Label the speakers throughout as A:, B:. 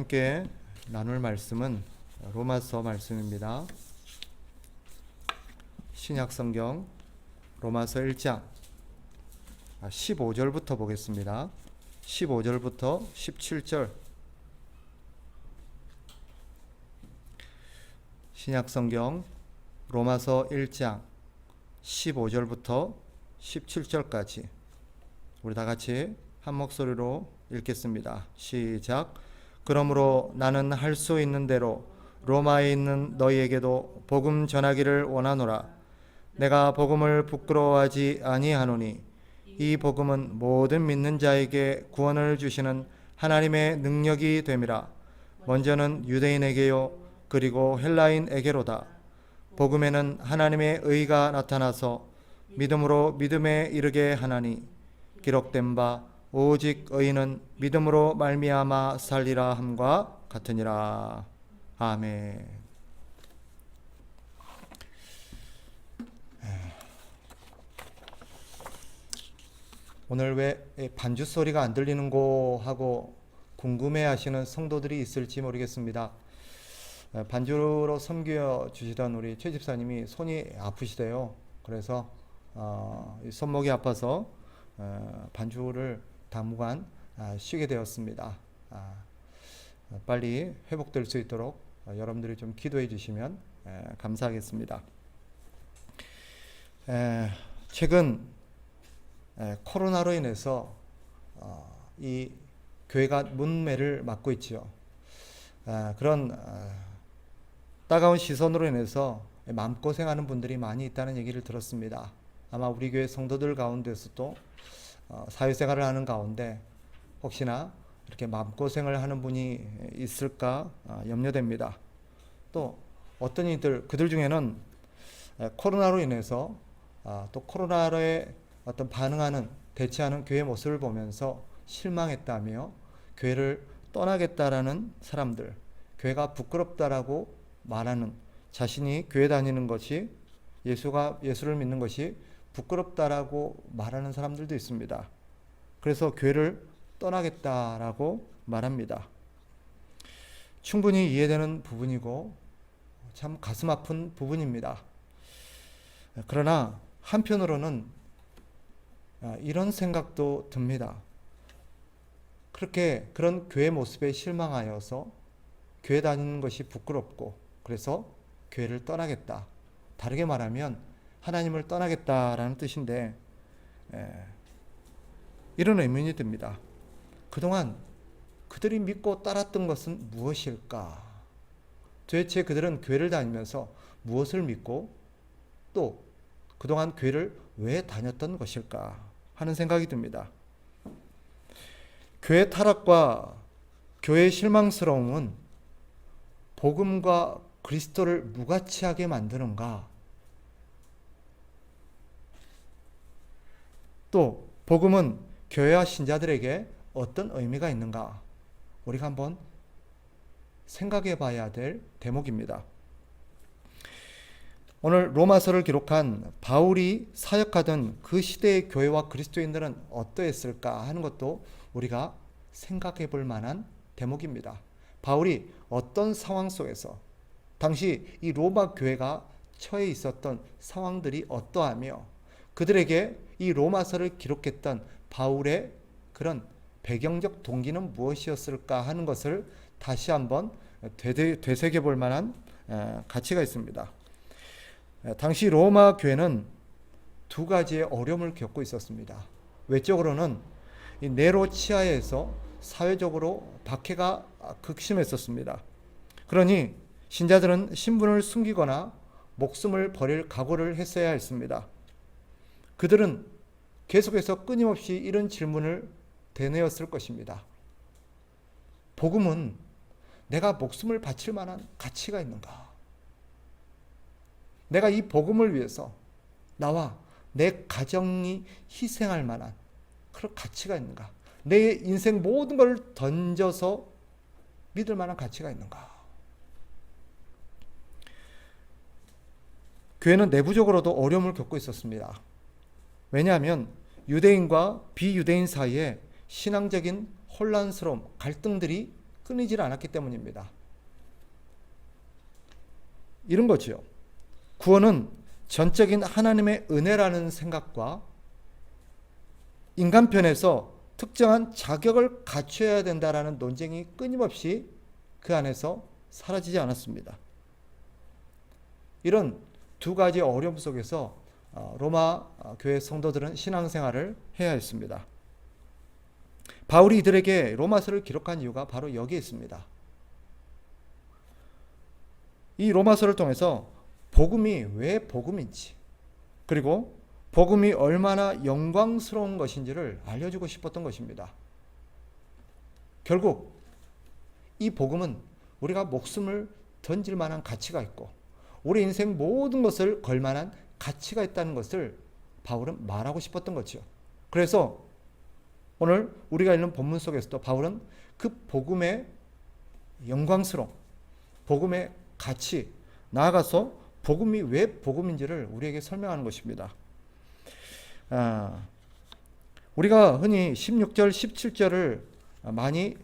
A: 함께 나눌 말씀은 로마서 말씀입니다. 신약성경 로마서 1장 15절부터 보겠습니다. 15절부터 17절. 신약성경 로마서 1장 15절부터 17절까지 우리 다 같이 한 목소리로 읽겠습니다. 시작. 그러므로 나는 할 수 있는 대로 로마에 있는 너희에게도 복음 전하기를 원하노라. 내가 복음을 부끄러워하지 아니하노니 이 복음은 모든 믿는 자에게 구원을 주시는 하나님의 능력이 됨이라. 먼저는 유대인에게요 그리고 헬라인에게로다. 복음에는 하나님의 의가 나타나서 믿음으로 믿음에 이르게 하나니 기록된 바 오직 의인은 믿음으로 말미암아 살리라 함과 같으니라. 아멘. 오늘 왜 반주 소리가 안 들리는 거 하고 궁금해하시는 성도들이 있을지 모르겠습니다. 반주로 섬겨 주시던 우리 최 집사님이 손이 아프시대요. 그래서 손목이 아파서 반주를 당분간 쉬게 되었습니다. 빨리 회복될 수 있도록 여러분들이 좀 기도해 주시면 감사하겠습니다. 최근 코로나로 인해서 이 교회가 문매를 맞고 있지요. 그런 따가운 시선으로 인해서 마음고생하는 분들이 많이 있다는 얘기를 들었습니다. 아마 우리 교회 성도들 가운데서도 사회생활을 하는 가운데 혹시나 이렇게 마음고생을 하는 분이 있을까 염려됩니다. 또 어떤 이들 그들 중에는 코로나로 인해서 또 코로나에 어떤 반응하는 대처하는 교회 모습을 보면서 실망했다며 교회를 떠나겠다라는 사람들, 교회가 부끄럽다라고 말하는, 자신이 교회 다니는 것이 예수를 믿는 것이 부끄럽다라고 말하는 사람들도 있습니다. 그래서 교회를 떠나겠다라고 말합니다. 충분히 이해되는 부분이고 참 가슴 아픈 부분입니다. 그러나 한편으로는 이런 생각도 듭니다. 그런 교회 모습에 실망하여서 교회 다니는 것이 부끄럽고 그래서 교회를 떠나겠다. 다르게 말하면 하나님을 떠나겠다라는 뜻인데 이런 의문이 듭니다. 그동안 그들이 믿고 따랐던 것은 무엇일까? 도대체 그들은 교회를 다니면서 무엇을 믿고 또 그동안 교회를 왜 다녔던 것일까 하는 생각이 듭니다. 교회 타락과 교회의 실망스러움은 복음과 그리스도를 무가치하게 만드는가? 또 복음은 교회와 신자들에게 어떤 의미가 있는가? 우리가 한번 생각해 봐야 될 대목입니다. 오늘 로마서를 기록한 바울이 사역하던 그 시대의 교회와 그리스도인들은 어떠했을까 하는 것도 우리가 생각해 볼 만한 대목입니다. 바울이 어떤 상황 속에서 당시 이 로마 교회가 처해 있었던 상황들이 어떠하며 그들에게 이 로마서를 기록했던 바울의 그런 배경적 동기는 무엇이었을까 하는 것을 다시 한번 되새겨 볼 만한 가치가 있습니다. 당시 로마 교회는 두 가지의 어려움을 겪고 있었습니다. 외적으로는 이 네로 치하에서 사회적으로 박해가 극심했었습니다. 그러니 신자들은 신분을 숨기거나 목숨을 버릴 각오를 했어야 했습니다. 그들은 계속해서 끊임없이 이런 질문을 되뇌었을 것입니다. 복음은 내가 목숨을 바칠 만한 가치가 있는가? 내가 이 복음을 위해서 나와 내 가정이 희생할 만한 그런 가치가 있는가? 내 인생 모든 걸 던져서 믿을 만한 가치가 있는가? 교회는 내부적으로도 어려움을 겪고 있었습니다. 왜냐하면 유대인과 비유대인 사이에 신앙적인 혼란스러움, 갈등들이 끊이질 않았기 때문입니다. 이런 거죠. 구원은 전적인 하나님의 은혜라는 생각과 인간편에서 특정한 자격을 갖춰야 된다라는 논쟁이 끊임없이 그 안에서 사라지지 않았습니다. 이런 두 가지 어려움 속에서 로마 교회 성도들은 신앙생활을 해야 했습니다. 바울이 이들에게 로마서를 기록한 이유가 바로 여기에 있습니다. 이 로마서를 통해서 복음이 왜 복음인지, 그리고 복음이 얼마나 영광스러운 것인지를 알려주고 싶었던 것입니다. 결국 이 복음은 우리가 목숨을 던질 만한 가치가 있고 우리 인생 모든 것을 걸 만한 가치가 있다는 것을 바울은 말하고 싶었던 거죠. 그래서 오늘 우리가 읽는 본문 속에서도 바울은 그 복음의 영광스러움, 복음의 가치, 나아가서 복음이 왜 복음인지를 우리에게 설명하는 것입니다. 우리가 흔히 16절, 17절을 많이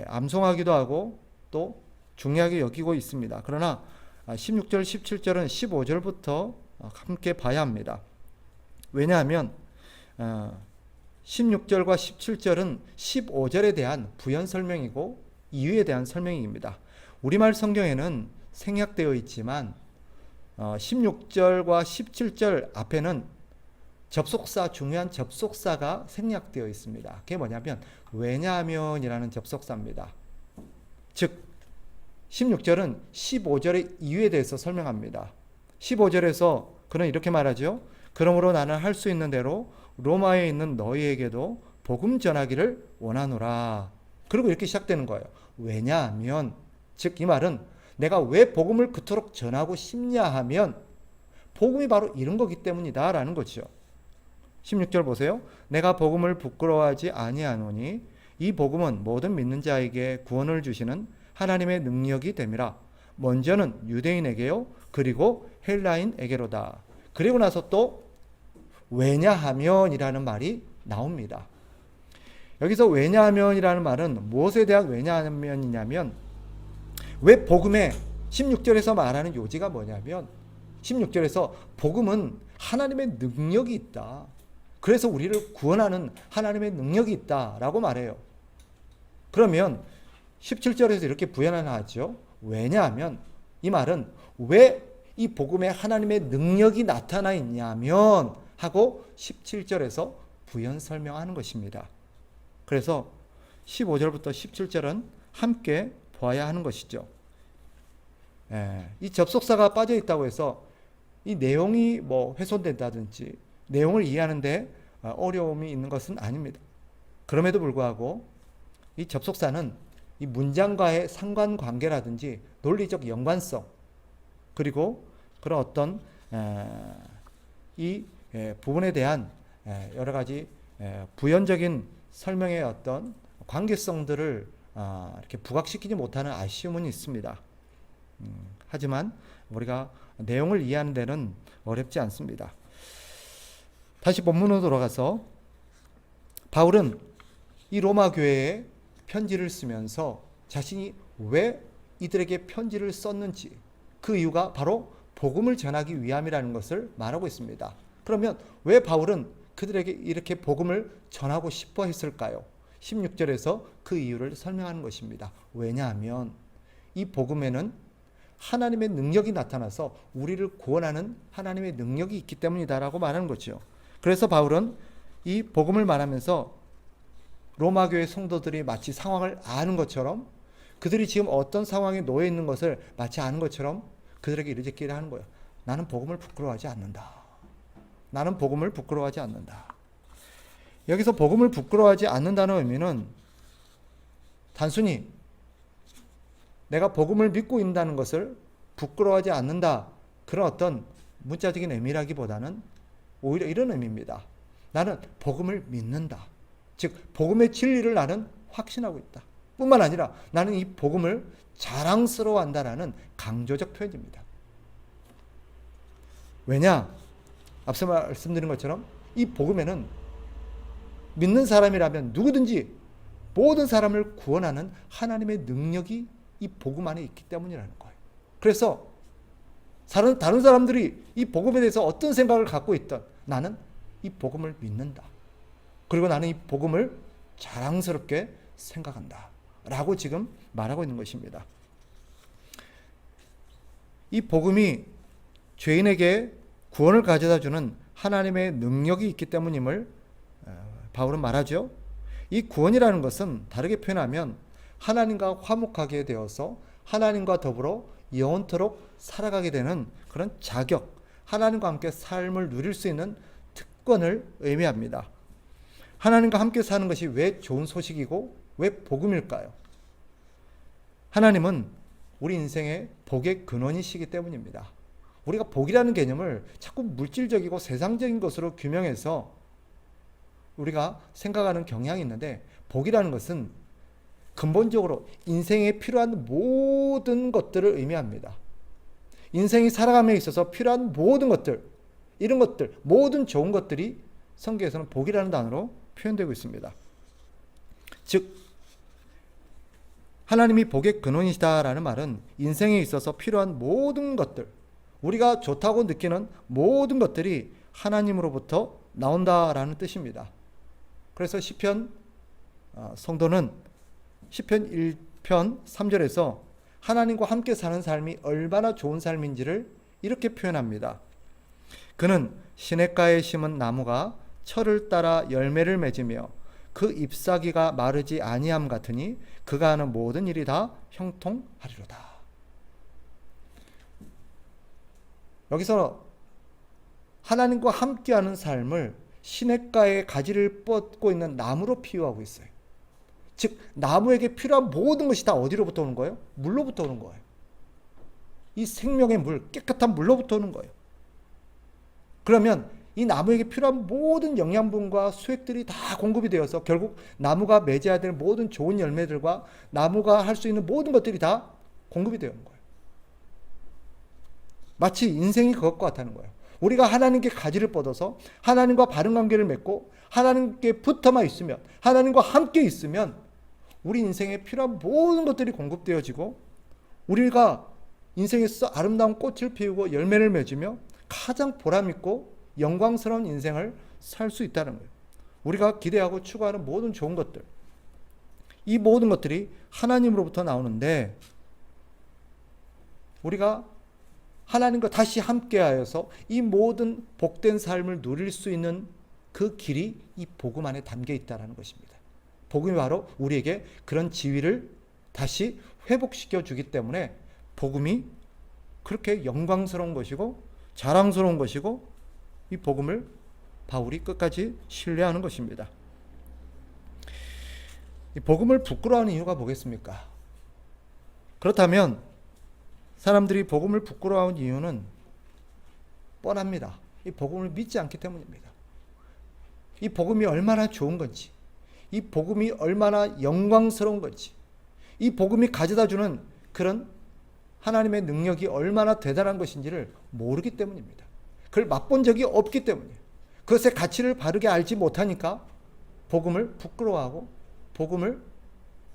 A: 암송하기도 하고 또 중요하게 여기고 있습니다. 그러나 16절, 17절은 15절부터 함께 봐야 합니다. 왜냐하면 16절과 17절은 15절에 대한 부연 설명이고 이유에 대한 설명입니다. 우리말 성경에는 생략되어 있지만 16절과 17절 앞에는 접속사, 중요한 접속사가 생략되어 있습니다. 그게 뭐냐면 왜냐하면이라는 접속사입니다. 즉 16절은 15절의 이유에 대해서 설명합니다. 15절에서 그는 이렇게 말하죠. 그러므로 나는 할 수 있는 대로 로마에 있는 너희에게도 복음 전하기를 원하노라. 그리고 이렇게 시작되는 거예요. 왜냐하면, 즉 이 말은 내가 왜 복음을 그토록 전하고 싶냐 하면 복음이 바로 이런 거기 때문이다 라는 거죠. 16절 보세요. 내가 복음을 부끄러워하지 아니하노니 이 복음은 모든 믿는 자에게 구원을 주시는 하나님의 능력이 됨이라. 먼저는 유대인에게요, 그리고 헬라인에게로다. 그리고 나서 또 왜냐하면이라는 말이 나옵니다. 여기서 왜냐하면이라는 말은 무엇에 대한 왜냐하면이냐면, 왜 복음에 16절에서 말하는 요지가 뭐냐면 16절에서 복음은 하나님의 능력이 있다. 그래서 우리를 구원하는 하나님의 능력이 있다라고 말해요. 그러면 17절에서 이렇게 부연하죠. 왜냐하면 이 말은 왜 이 복음에 하나님의 능력이 나타나 있냐면 하고 17절에서 부연 설명하는 것입니다. 그래서 15절부터 17절은 함께 보아야 하는 것이죠. 이 접속사가 빠져 있다고 해서 이 내용이 훼손된다든지 내용을 이해하는데 어려움이 있는 것은 아닙니다. 그럼에도 불구하고 이 접속사는 이 문장과의 상관관계라든지 논리적 연관성, 그리고 그런 어떤 이 부분에 대한 여러 가지 부연적인 설명의 어떤 관계성들을 이렇게 부각시키지 못하는 아쉬움은 있습니다. 하지만 우리가 내용을 이해하는 데는 어렵지 않습니다. 다시 본문으로 돌아가서 바울은 이 로마 교회에 편지를 쓰면서 자신이 왜 이들에게 편지를 썼는지, 그 이유가 바로 복음을 전하기 위함이라는 것을 말하고 있습니다. 그러면 왜 바울은 그들에게 이렇게 복음을 전하고 싶어 했을까요? 16절에서 그 이유를 설명하는 것입니다. 왜냐하면 이 복음에는 하나님의 능력이 나타나서 우리를 구원하는 하나님의 능력이 있기 때문이다라고 말하는 거죠. 그래서 바울은 이 복음을 말하면서 로마 교회 성도들이 마치 상황을 아는 것처럼, 그들이 지금 어떤 상황에 놓여 있는 것을 마치 아는 것처럼 그들에게 이르기를 하는 거예요. 나는 복음을 부끄러워하지 않는다. 나는 복음을 부끄러워하지 않는다. 여기서 복음을 부끄러워하지 않는다는 의미는 단순히 내가 복음을 믿고 있다는 것을 부끄러워하지 않는다, 그런 어떤 문자적인 의미라기보다는 오히려 이런 의미입니다. 나는 복음을 믿는다. 즉 복음의 진리를 나는 확신하고 있다. 뿐만 아니라 나는 이 복음을 자랑스러워한다라는 강조적 표현입니다. 왜냐? 앞서 말씀드린 것처럼 이 복음에는 믿는 사람이라면 누구든지 모든 사람을 구원하는 하나님의 능력이 이 복음 안에 있기 때문이라는 거예요. 그래서 다른 사람들이 이 복음에 대해서 어떤 생각을 갖고 있던 나는 이 복음을 믿는다. 그리고 나는 이 복음을 자랑스럽게 생각한다. 라고 지금 말하고 있는 것입니다. 이 복음이 죄인에게 구원을 가져다 주는 하나님의 능력이 있기 때문임을 바울은 말하죠. 이 구원이라는 것은 다르게 표현하면 하나님과 화목하게 되어서 하나님과 더불어 영원토록 살아가게 되는 그런 자격, 하나님과 함께 삶을 누릴 수 있는 특권을 의미합니다. 하나님과 함께 사는 것이 왜 좋은 소식이고 왜 복음일까요? 하나님은 우리 인생의 복의 근원이시기 때문입니다. 우리가 복이라는 개념을 자꾸 물질적이고 세상적인 것으로 규명해서 우리가 생각하는 경향이 있는데, 복이라는 것은 근본적으로 인생에 필요한 모든 것들을 의미합니다. 인생이 살아감에 있어서 필요한 모든 것들, 이런 것들, 모든 좋은 것들이 성경에서는 복이라는 단어로 표현되고 있습니다. 즉, 하나님이 복의 근원이시다라는 말은 인생에 있어서 필요한 모든 것들, 우리가 좋다고 느끼는 모든 것들이 하나님으로부터 나온다라는 뜻입니다. 그래서 시편 성도는 시편 1편 3절에서 하나님과 함께 사는 삶이 얼마나 좋은 삶인지를 이렇게 표현합니다. 그는 시냇가에 심은 나무가 철을 따라 열매를 맺으며 그 잎사귀가 마르지 아니함 같으니 그가 하는 모든 일이 다 형통하리로다. 여기서 하나님과 함께하는 삶을 시냇가에 가지를 뻗고 있는 나무로 비유하고 있어요. 즉, 나무에게 필요한 모든 것이 다 어디로부터 오는 거예요? 물로부터 오는 거예요. 이 생명의 물, 깨끗한 물로부터 오는 거예요. 그러면 이 나무에게 필요한 모든 영양분과 수액들이 다 공급이 되어서 결국 나무가 맺어야 될 모든 좋은 열매들과 나무가 할 수 있는 모든 것들이 다 공급이 되는 거예요. 마치 인생이 그것과 같다는 거예요. 우리가 하나님께 가지를 뻗어서 하나님과 바른 관계를 맺고 하나님께 붙어만 있으면, 하나님과 함께 있으면 우리 인생에 필요한 모든 것들이 공급되어지고 우리가 인생에서 아름다운 꽃을 피우고 열매를 맺으며 가장 보람있고 영광스러운 인생을 살 수 있다는 거예요. 우리가 기대하고 추구하는 모든 좋은 것들, 이 모든 것들이 하나님으로부터 나오는데 우리가 하나님과 다시 함께하여서 이 모든 복된 삶을 누릴 수 있는 그 길이 이 복음 안에 담겨 있다는 것입니다. 복음이 바로 우리에게 그런 지위를 다시 회복시켜 주기 때문에 복음이 그렇게 영광스러운 것이고 자랑스러운 것이고 이 복음을 바울이 끝까지 신뢰하는 것입니다. 이 복음을 부끄러워하는 이유가 뭐겠습니까? 그렇다면 사람들이 복음을 부끄러워하는 이유는 뻔합니다. 이 복음을 믿지 않기 때문입니다. 이 복음이 얼마나 좋은 건지, 이 복음이 얼마나 영광스러운 건지, 이 복음이 가져다주는 그런 하나님의 능력이 얼마나 대단한 것인지를 모르기 때문입니다. 그걸 맛본 적이 없기 때문이에요. 그것의 가치를 바르게 알지 못하니까 복음을 부끄러워하고 복음을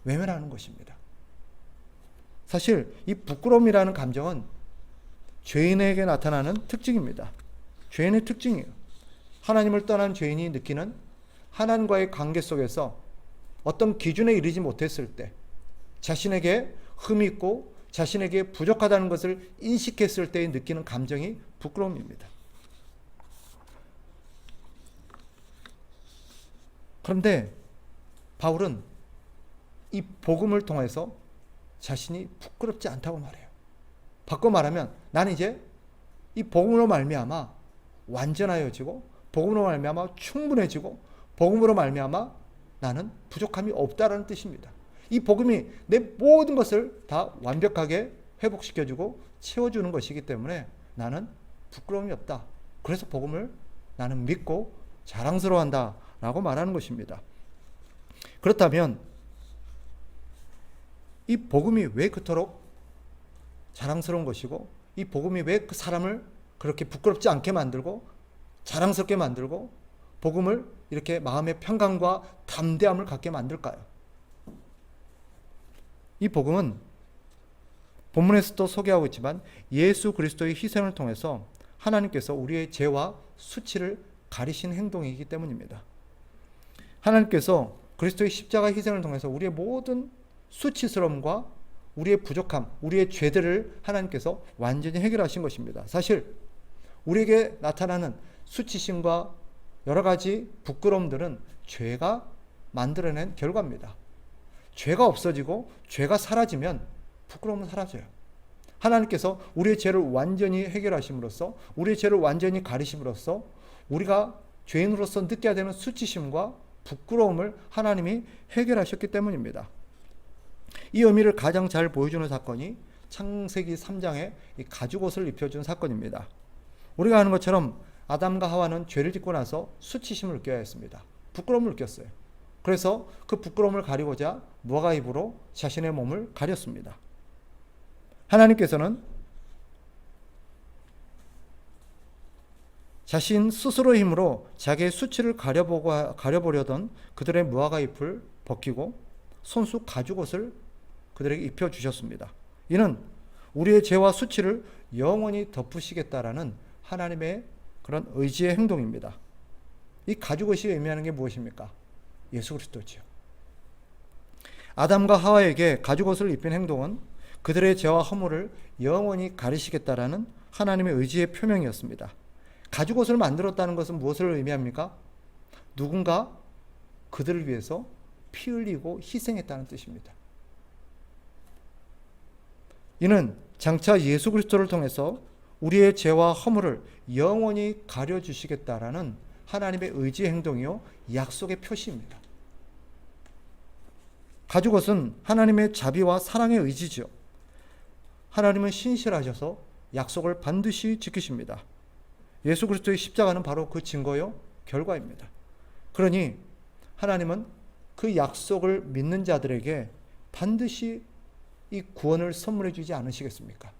A: 외면하는 것입니다. 사실 이 부끄러움이라는 감정은 죄인에게 나타나는 특징입니다. 죄인의 특징이에요. 하나님을 떠난 죄인이 느끼는 하나님과의 관계 속에서 어떤 기준에 이르지 못했을 때, 자신에게 흠이 있고 자신에게 부족하다는 것을 인식했을 때 느끼는 감정이 부끄러움입니다. 그런데 바울은 이 복음을 통해서 자신이 부끄럽지 않다고 말해요. 바꿔 말하면 나는 이제 이 복음으로 말미암아 완전하여지고 복음으로 말미암아 충분해지고 복음으로 말미암아 나는 부족함이 없다라는 뜻입니다. 이 복음이 내 모든 것을 다 완벽하게 회복시켜주고 채워주는 것이기 때문에 나는 부끄러움이 없다. 그래서 복음을 나는 믿고 자랑스러워한다 라고 말하는 것입니다. 그렇다면 이 복음이 왜 그토록 자랑스러운 것이고 이 복음이 왜 그 사람을 그렇게 부끄럽지 않게 만들고 자랑스럽게 만들고 복음을 이렇게 마음의 평강과 담대함을 갖게 만들까요? 이 복음은 본문에서도 소개하고 있지만 예수 그리스도의 희생을 통해서 하나님께서 우리의 죄와 수치를 가리신 행동이기 때문입니다. 하나님께서 그리스도의 십자가 희생을 통해서 우리의 모든 수치스러움과 우리의 부족함, 우리의 죄들을 하나님께서 완전히 해결하신 것입니다. 사실 우리에게 나타나는 수치심과 여러 가지 부끄러움들은 죄가 만들어낸 결과입니다. 죄가 없어지고 죄가 사라지면 부끄러움은 사라져요. 하나님께서 우리의 죄를 완전히 해결하심으로써, 우리의 죄를 완전히 가리심으로써 우리가 죄인으로서 느껴야 되는 수치심과 부끄러움을 하나님이 해결하셨기 때문입니다. 이 의미를 가장 잘 보여주는 사건이 창세기 3장의 이 가죽옷을 입혀준 사건입니다. 우리가 아는 것처럼 아담과 하와는 죄를 짓고 나서 수치심을 느껴야 했습니다. 부끄러움을 느꼈어요. 그래서 그 부끄러움을 가리고자 무화과 잎으로 자신의 몸을 가렸습니다. 하나님께서는 자신 스스로의 힘으로 자기의 수치를 가려보려던 그들의 무화과 잎을 벗기고 손수 가죽옷을 그들에게 입혀주셨습니다. 이는 우리의 죄와 수치를 영원히 덮으시겠다라는 하나님의 그런 의지의 행동입니다. 이 가죽옷이 의미하는 게 무엇입니까? 예수 그리스도지요. 아담과 하와에게 가죽옷을 입힌 행동은 그들의 죄와 허물을 영원히 가리시겠다라는 하나님의 의지의 표명이었습니다. 가죽옷을 만들었다는 것은 무엇을 의미합니까? 누군가 그들을 위해서 피 흘리고 희생했다는 뜻입니다. 이는 장차 예수 그리스도를 통해서 우리의 죄와 허물을 영원히 가려주시겠다라는 하나님의 의지의 행동이요 약속의 표시입니다. 가죽옷은 하나님의 자비와 사랑의 의지죠. 하나님은 신실하셔서 약속을 반드시 지키십니다. 예수 그리스도의 십자가는 바로 그 증거요 결과입니다. 그러니 하나님은 그 약속을 믿는 자들에게 반드시 이 구원을 선물해 주지 않으시겠습니까?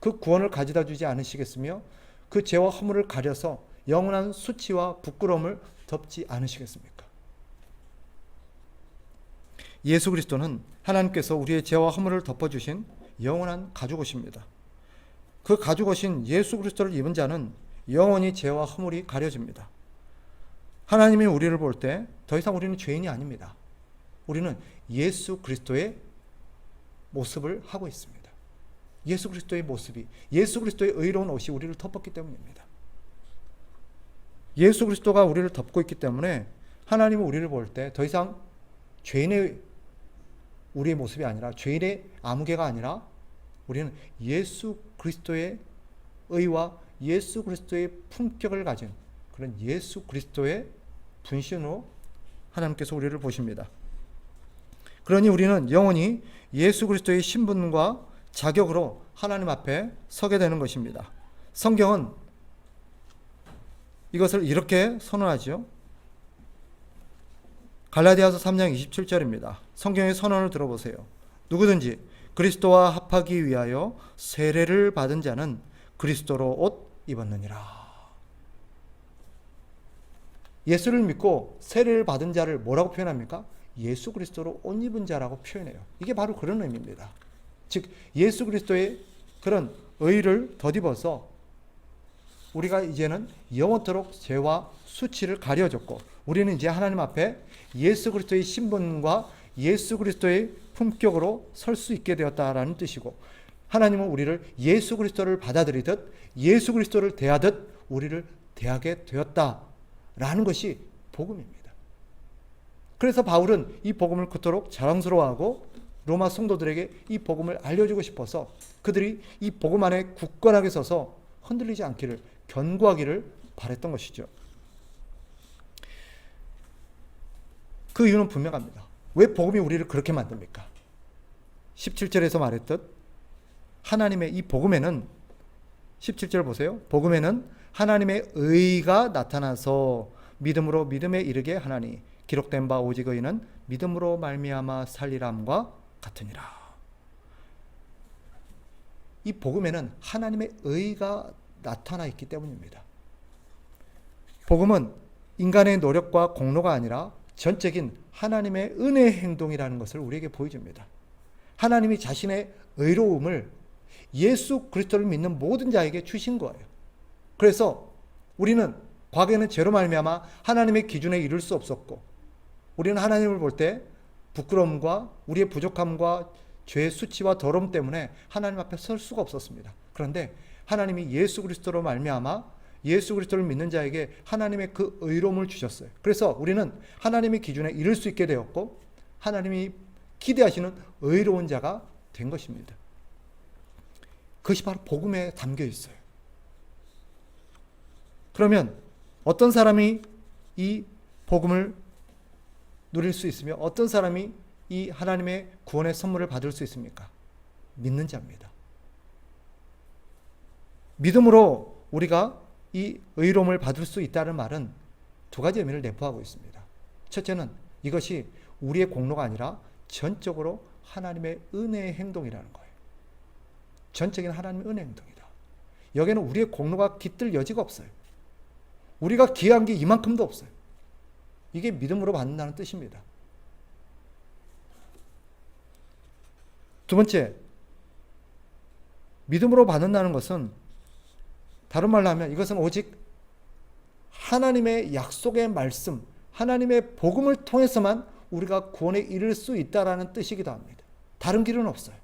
A: 그 구원을 가져다 주지 않으시겠으며 그 죄와 허물을 가려서 영원한 수치와 부끄러움을 덮지 않으시겠습니까? 예수 그리스도는 하나님께서 우리의 죄와 허물을 덮어주신 영원한 가죽옷입니다. 그 가죽옷인 예수 그리스도를 입은 자는 영원히 죄와 허물이 가려집니다. 하나님이 우리를 볼 때 더 이상 우리는 죄인이 아닙니다. 우리는 예수 그리스도의 모습을 하고 있습니다. 예수 그리스도의 모습이, 예수 그리스도의 의로운 옷이 우리를 덮었기 때문입니다. 예수 그리스도가 우리를 덮고 있기 때문에 하나님은 우리를 볼 때 더 이상 죄인의 우리의 모습이 아니라, 죄인의 아무개가 아니라 우리는 예수 그리스도의 의와 예수 그리스도의 품격을 가진 그런 예수 그리스도의 분신으로 하나님께서 우리를 보십니다. 그러니 우리는 영원히 예수 그리스도의 신분과 자격으로 하나님 앞에 서게 되는 것입니다. 성경은 이것을 이렇게 선언하죠. 갈라디아서 3장 27절입니다. 성경의 선언을 들어보세요. 누구든지 그리스도와 합하기 위하여 세례를 받은 자는 그리스도로 옷 입었느니라. 예수를 믿고 세례를 받은 자를 뭐라고 표현합니까? 예수 그리스도로 옷 입은 자라고 표현해요. 이게 바로 그런 의미입니다. 즉 예수 그리스도의 그런 의를 덧입어서 우리가 이제는 영원토록 죄와 수치를 가려줬고 우리는 이제 하나님 앞에 예수 그리스도의 신분과 예수 그리스도의 품격으로 설 수 있게 되었다라는 뜻이고, 하나님은 우리를 예수 그리스도를 받아들이듯 예수 그리스도를 대하듯 우리를 대하게 되었다라는 것이 복음입니다. 그래서 바울은 이 복음을 그토록 자랑스러워하고 로마 성도들에게 이 복음을 알려주고 싶어서 그들이 이 복음 안에 굳건하게 서서 흔들리지 않기를, 견고하기를 바랬던 것이죠. 그 이유는 분명합니다. 왜 복음이 우리를 그렇게 만듭니까? 17절에서 말했듯 하나님의 이 복음에는, 17절 보세요. 복음에는 하나님의 의가 나타나서 믿음으로 믿음에 이르게 하나니 기록된 바 오직 의는 믿음으로 말미암아 살리람과 같으니라. 이 복음에는 하나님의 의가 나타나 있기 때문입니다. 복음은 인간의 노력과 공로가 아니라 전적인 하나님의 은혜의 행동이라는 것을 우리에게 보여줍니다. 하나님이 자신의 의로움을 예수 그리스도를 믿는 모든 자에게 주신 거예요. 그래서 우리는 과거에는 죄로 말미암아 하나님의 기준에 이를 수 없었고, 우리는 하나님을 볼 때 부끄러움과 우리의 부족함과 죄의 수치와 더러움 때문에 하나님 앞에 설 수가 없었습니다. 그런데 하나님이 예수 그리스도로 말미암아 예수 그리스도를 믿는 자에게 하나님의 그 의로움을 주셨어요. 그래서 우리는 하나님의 기준에 이를 수 있게 되었고, 하나님이 기대하시는 의로운 자가 된 것입니다. 그것이 바로 복음에 담겨 있어요. 그러면 어떤 사람이 이 복음을 누릴 수 있으며 어떤 사람이 이 하나님의 구원의 선물을 받을 수 있습니까? 믿는 자입니다. 믿음으로 우리가 이 의로움을 받을 수 있다는 말은 두 가지 의미를 내포하고 있습니다. 첫째는 이것이 우리의 공로가 아니라 전적으로 하나님의 은혜의 행동이라는 거예요. 전적인 하나님의 은혜의 행동이다. 여기에는 우리의 공로가 깃들 여지가 없어요. 우리가 기여한 게 이만큼도 없어요. 이게 믿음으로 받는다는 뜻입니다. 두 번째, 믿음으로 받는다는 것은 다른 말로 하면 이것은 오직 하나님의 약속의 말씀, 하나님의 복음을 통해서만 우리가 구원에 이를 수 있다라는 뜻이기도 합니다. 다른 길은 없어요.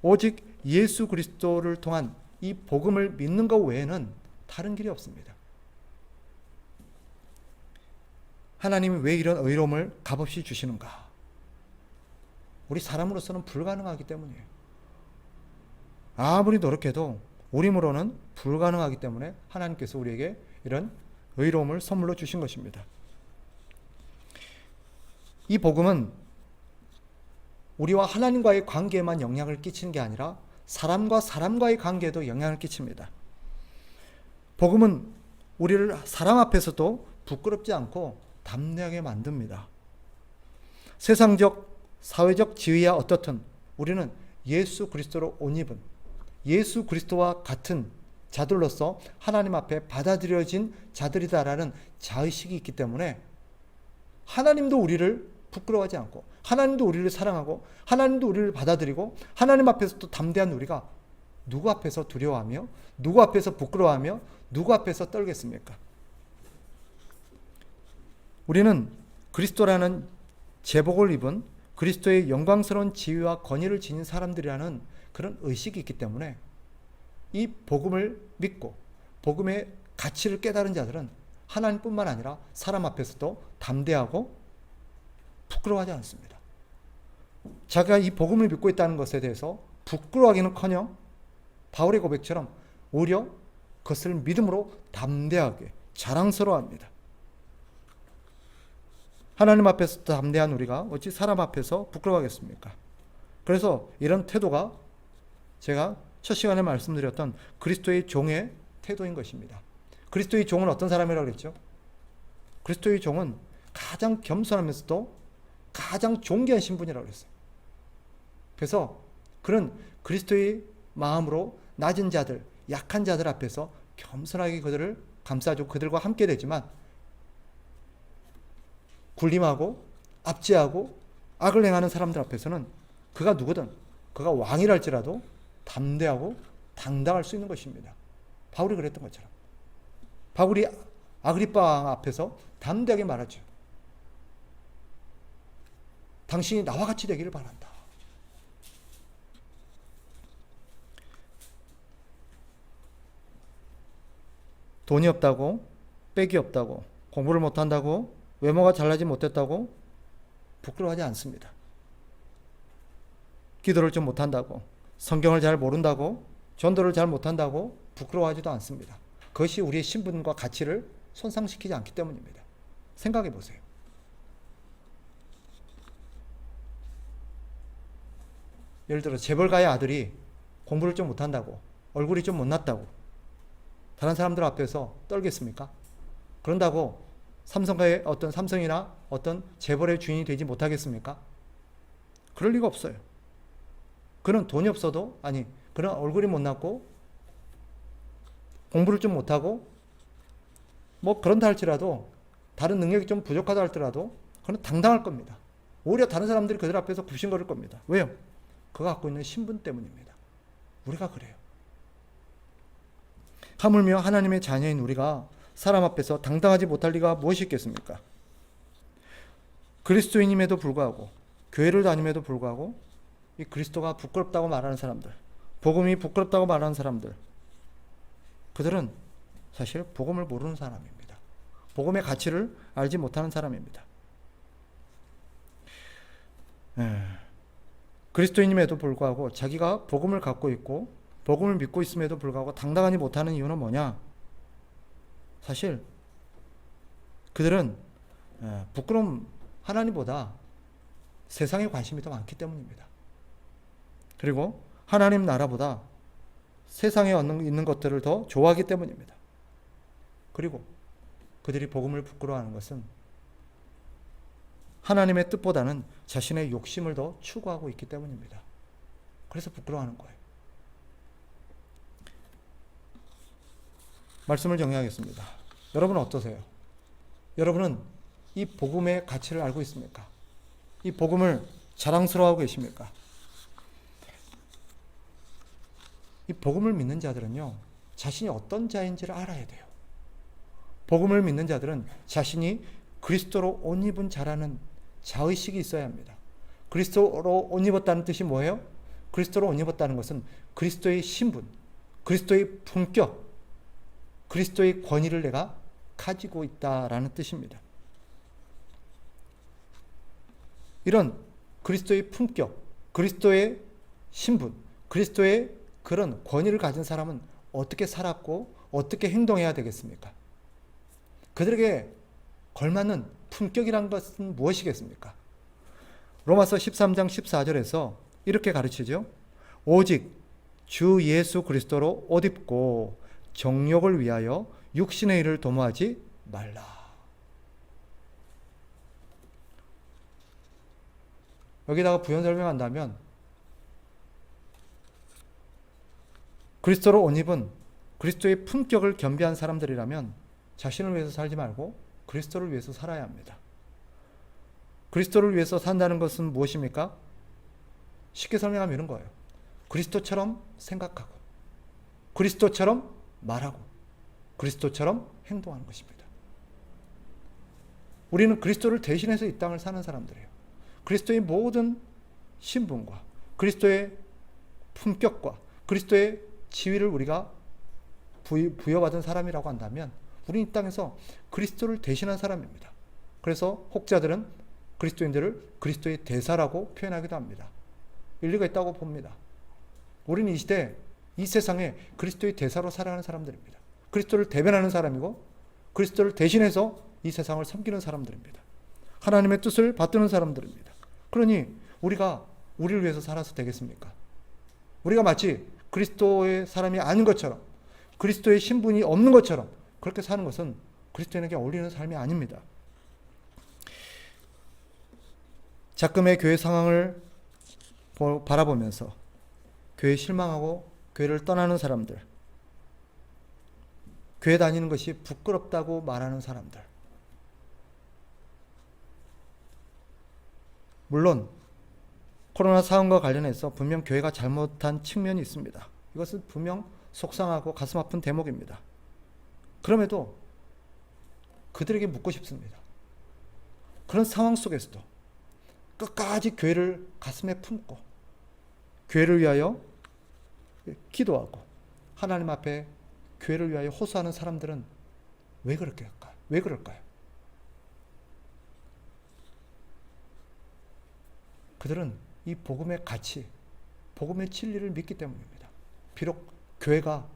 A: 오직 예수 그리스도를 통한 이 복음을 믿는 것 외에는 다른 길이 없습니다. 하나님이 왜 이런 의로움을 값없이 주시는가? 우리 사람으로서는 불가능하기 때문이에요. 아무리 노력해도 우리 힘으로는 불가능하기 때문에 하나님께서 우리에게 이런 의로움을 선물로 주신 것입니다. 이 복음은 우리와 하나님과의 관계에만 영향을 끼치는 게 아니라 사람과 사람과의 관계에도 영향을 끼칩니다. 복음은 우리를 사람 앞에서도 부끄럽지 않고 담대하게 만듭니다. 세상적, 사회적 지위야 어떻든 우리는 예수 그리스도로 옷 입은 예수 그리스도와 같은 자들로서 하나님 앞에 받아들여진 자들이다라는 자의식이 있기 때문에 하나님도 우리를 부끄러워하지 않고 하나님도 우리를 사랑하고 하나님도 우리를 받아들이고 하나님 앞에서 또 담대한 우리가 누구 앞에서 두려워하며 누구 앞에서 부끄러워하며 누구 앞에서 떨겠습니까? 우리는 그리스도라는 제복을 입은 그리스도의 영광스러운 지위와 권위를 지닌 사람들이라는 그런 의식이 있기 때문에 이 복음을 믿고 복음의 가치를 깨달은 자들은 하나님뿐만 아니라 사람 앞에서도 담대하고 부끄러워하지 않습니다. 자기가 이 복음을 믿고 있다는 것에 대해서 부끄러워하기는커녕 바울의 고백처럼 오히려 그것을 믿음으로 담대하게 자랑스러워합니다. 하나님 앞에서 담대한 우리가 어찌 사람 앞에서 부끄러워하겠습니까? 그래서 이런 태도가 제가 첫 시간에 말씀드렸던 그리스도의 종의 태도인 것입니다. 그리스도의 종은 어떤 사람이라고 그랬죠? 그리스도의 종은 가장 겸손하면서도 가장 존귀한 신분이라고 그랬어요. 그래서 그는 그리스도의 마음으로 낮은 자들, 약한 자들 앞에서 겸손하게 그들을 감싸주고 그들과 함께 되지만 군림하고 압제하고 악을 행하는 사람들 앞에서는 그가 누구든 그가 왕이랄지라도 담대하고 당당할 수 있는 것입니다. 바울이 그랬던 것처럼 바울이 아그리빠 왕 앞에서 담대하게 말하죠. 당신이 나와 같이 되기를 바란다. 돈이 없다고, 빽이 없다고, 공부를 못한다고, 외모가 잘나지 못했다고 부끄러워하지 않습니다. 기도를 좀 못한다고, 성경을 잘 모른다고, 전도를 잘 못한다고 부끄러워하지도 않습니다. 그것이 우리의 신분과 가치를 손상시키지 않기 때문입니다. 생각해 보세요. 예를 들어 재벌가의 아들이 공부를 좀 못한다고, 얼굴이 좀 못났다고 다른 사람들 앞에서 떨겠습니까? 그런다고 삼성가의 어떤 삼성이나 어떤 재벌의 주인이 되지 못하겠습니까? 그럴 리가 없어요. 그는 돈이 없어도, 아니, 그는 얼굴이 못났고 공부를 좀 못하고 뭐 그런다 할지라도, 다른 능력이 좀 부족하다 할지라도 그는 당당할 겁니다. 오히려 다른 사람들이 그들 앞에서 굽신거릴 겁니다. 왜요? 그가 갖고 있는 신분 때문입니다. 우리가 그래요. 하물며 하나님의 자녀인 우리가 사람 앞에서 당당하지 못할 리가 무엇이 있겠습니까? 그리스도인임에도 불구하고, 교회를 다님에도 불구하고 이 그리스도가 부끄럽다고 말하는 사람들, 복음이 부끄럽다고 말하는 사람들, 그들은 사실 복음을 모르는 사람입니다. 복음의 가치를 알지 못하는 사람입니다. 그리스도인임에도 불구하고 자기가 복음을 갖고 있고 복음을 믿고 있음에도 불구하고 당당하지 못하는 이유는 뭐냐? 사실 그들은 부끄러움 하나님보다 세상에 관심이 더 많기 때문입니다. 그리고 하나님 나라보다 세상에 있는 것들을 더 좋아하기 때문입니다. 그리고 그들이 복음을 부끄러워하는 것은 하나님의 뜻보다는 자신의 욕심을 더 추구하고 있기 때문입니다. 그래서 부끄러워하는 거예요. 말씀을 정리하겠습니다. 여러분은 어떠세요? 여러분은 이 복음의 가치를 알고 있습니까? 이 복음을 자랑스러워하고 계십니까? 이 복음을 믿는 자들은요, 자신이 어떤 자인지를 알아야 돼요. 복음을 믿는 자들은 자신이 그리스도로 옷 입은 자라는 자의식이 있어야 합니다. 그리스도로 옷 입었다는 뜻이 뭐예요? 그리스도로 옷 입었다는 것은 그리스도의 신분, 그리스도의 품격, 그리스도의 권위를 내가 가지고 있다라는 뜻입니다. 이런 그리스도의 품격, 그리스도의 신분, 그리스도의 그런 권위를 가진 사람은 어떻게 살았고 어떻게 행동해야 되겠습니까? 그들에게 걸맞는 품격이란 것은 무엇이겠습니까? 로마서 13장 14절에서 이렇게 가르치죠. 오직 주 예수 그리스도로 옷 입고 정욕을 위하여 육신의 일을 도모하지 말라. 여기다가 부연 설명한다면 그리스도로 옷 입은 그리스도의 품격을 겸비한 사람들이라면 자신을 위해서 살지 말고 그리스도를 위해서 살아야 합니다. 그리스도를 위해서 산다는 것은 무엇입니까? 쉽게 설명하면 이런 거예요. 그리스도처럼 생각하고 그리스도처럼 말하고 그리스도처럼 행동하는 것입니다. 우리는 그리스도를 대신해서 이 땅을 사는 사람들이에요. 그리스도의 모든 신분과 그리스도의 품격과 그리스도의 지위를 우리가 부여받은 사람이라고 한다면 우리는 이 땅에서 그리스도를 대신한 사람입니다. 그래서 혹자들은 그리스도인들을 그리스도의 대사라고 표현하기도 합니다. 일리가 있다고 봅니다. 우리는 이 시대, 이 세상에 그리스도의 대사로 살아가는 사람들입니다. 그리스도를 대변하는 사람이고 그리스도를 대신해서 이 세상을 섬기는 사람들입니다. 하나님의 뜻을 받드는 사람들입니다. 그러니 우리가 우리를 위해서 살아서 되겠습니까? 우리가 마치 그리스도의 사람이 아닌 것처럼 그리스도의 신분이 없는 것처럼 그렇게 사는 것은 그리스도인에게 어울리는 삶이 아닙니다. 작금의 교회 상황을 바라보면서 교회에 실망하고 교회를 떠나는 사람들, 교회 다니는 것이 부끄럽다고 말하는 사람들, 물론 코로나 사안과 관련해서 분명 교회가 잘못한 측면이 있습니다. 이것은 분명 속상하고 가슴 아픈 대목입니다. 그럼에도 그들에게 묻고 싶습니다. 그런 상황 속에서도 끝까지 교회를 가슴에 품고 교회를 위하여 기도하고 하나님 앞에 교회를 위하여 호소하는 사람들은 왜 그렇게 할까요? 왜 그럴까요? 그들은 이 복음의 가치, 복음의 진리를 믿기 때문입니다. 비록 교회가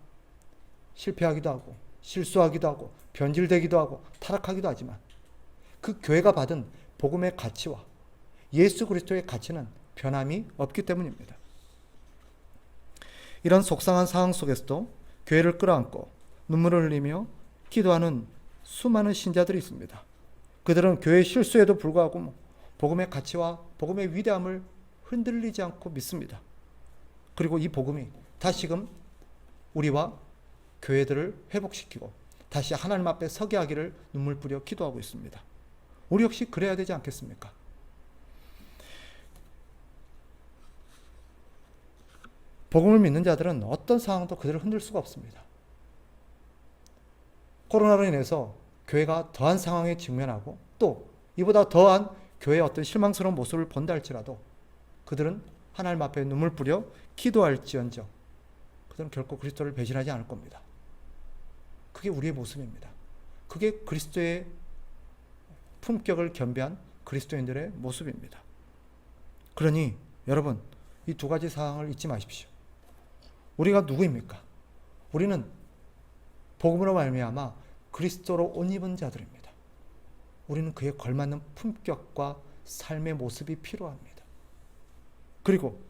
A: 실패하기도 하고 실수하기도 하고 변질되기도 하고 타락하기도 하지만 그 교회가 받은 복음의 가치와 예수 그리스도의 가치는 변함이 없기 때문입니다. 이런 속상한 상황 속에서도 교회를 끌어안고 눈물을 흘리며 기도하는 수많은 신자들이 있습니다. 그들은 교회의 실수에도 불구하고 복음의 가치와 복음의 위대함을 흔들리지 않고 믿습니다. 그리고 이 복음이 다시금 우리와 교회들을 회복시키고 다시 하나님 앞에 서게 하기를 눈물 뿌려 기도하고 있습니다. 우리 역시 그래야 되지 않겠습니까? 복음을 믿는 자들은 어떤 상황도 그들을 흔들 수가 없습니다. 코로나로 인해서 교회가 더한 상황에 직면하고 또 이보다 더한 교회의 어떤 실망스러운 모습을 본다 할지라도 그들은 하나님 앞에 눈물 뿌려 기도할지언정 그들은 결코 그리스도를 배신하지 않을 겁니다. 그게 우리의 모습입니다. 그게 그리스도의 품격을 겸비한 그리스도인들의 모습입니다. 그러니 여러분, 이 두 가지 사항을 잊지 마십시오. 우리가 누구입니까? 우리는 복음으로 말미암아 그리스도로 옷 입은 자들입니다. 우리는 그에 걸맞는 품격과 삶의 모습이 필요합니다. 그리고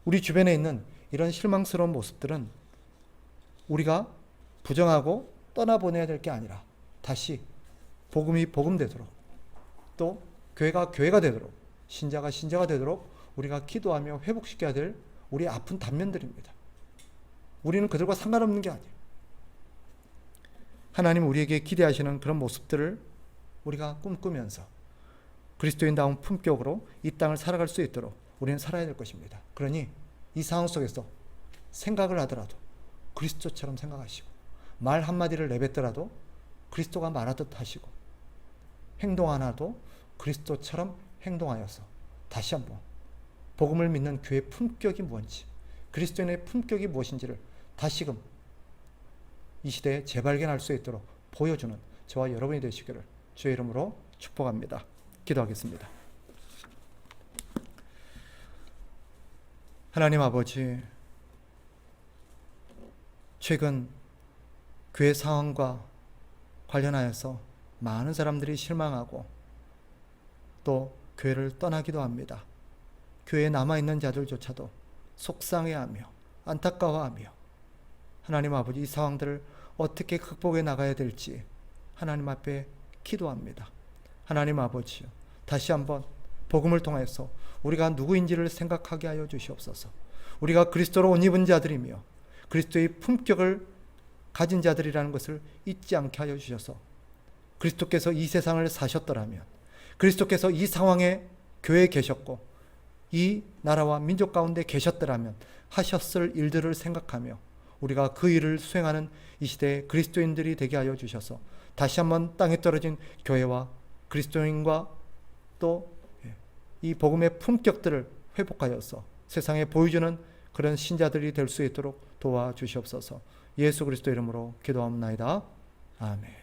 A: 우리 주변에 있는 이런 실망스러운 모습들은 우리가 부정하고 떠나보내야 될 게 아니라 다시 복음이 복음되도록 또 교회가 교회가 되도록 신자가 신자가 되도록 우리가 기도하며 회복시켜야 될 우리 아픈 단면들입니다. 우리는 그들과 상관없는 게 아니에요. 하나님 우리에게 기대하시는 그런 모습들을 우리가 꿈꾸면서 그리스도인다운 품격으로 이 땅을 살아갈 수 있도록 우리는 살아야 될 것입니다. 그러니 이 상황 속에서 생각을 하더라도 그리스도처럼 생각하시고 말 한마디를 내뱉더라도 그리스도가 말하듯 하시고 행동 하나도 그리스도처럼 행동하여서 다시 한번 복음을 믿는 교회의 품격이 무엇인지 그리스도인의 품격이 무엇인지를 다시금 이 시대에 재발견할 수 있도록 보여주는 저와 여러분이 되시기를 주의 이름으로 축복합니다. 기도하겠습니다. 하나님 아버지, 최근 교회 상황과 관련하여서 많은 사람들이 실망하고 또 교회를 떠나기도 합니다. 교회에 남아있는 자들조차도 속상해하며 안타까워하며 하나님 아버지 이 상황들을 어떻게 극복해 나가야 될지 하나님 앞에 기도합니다. 하나님 아버지요, 다시 한번 복음을 통해서 우리가 누구인지를 생각하게 하여 주시옵소서. 우리가 그리스도로 옷 입은 자들이며 그리스도의 품격을 가진 자들이라는 것을 잊지 않게 하여 주셔서 그리스도께서 이 세상을 사셨더라면 그리스도께서 이 상황에 교회에 계셨고 이 나라와 민족 가운데 계셨더라면 하셨을 일들을 생각하며 우리가 그 일을 수행하는 이 시대의 그리스도인들이 되게 하여 주셔서 다시 한번 땅에 떨어진 교회와 그리스도인과 또 이 복음의 품격들을 회복하여서 세상에 보여주는 그런 신자들이 될 수 있도록 도와주시옵소서. 예수 그리스도 이름으로 기도합나이다. 아멘.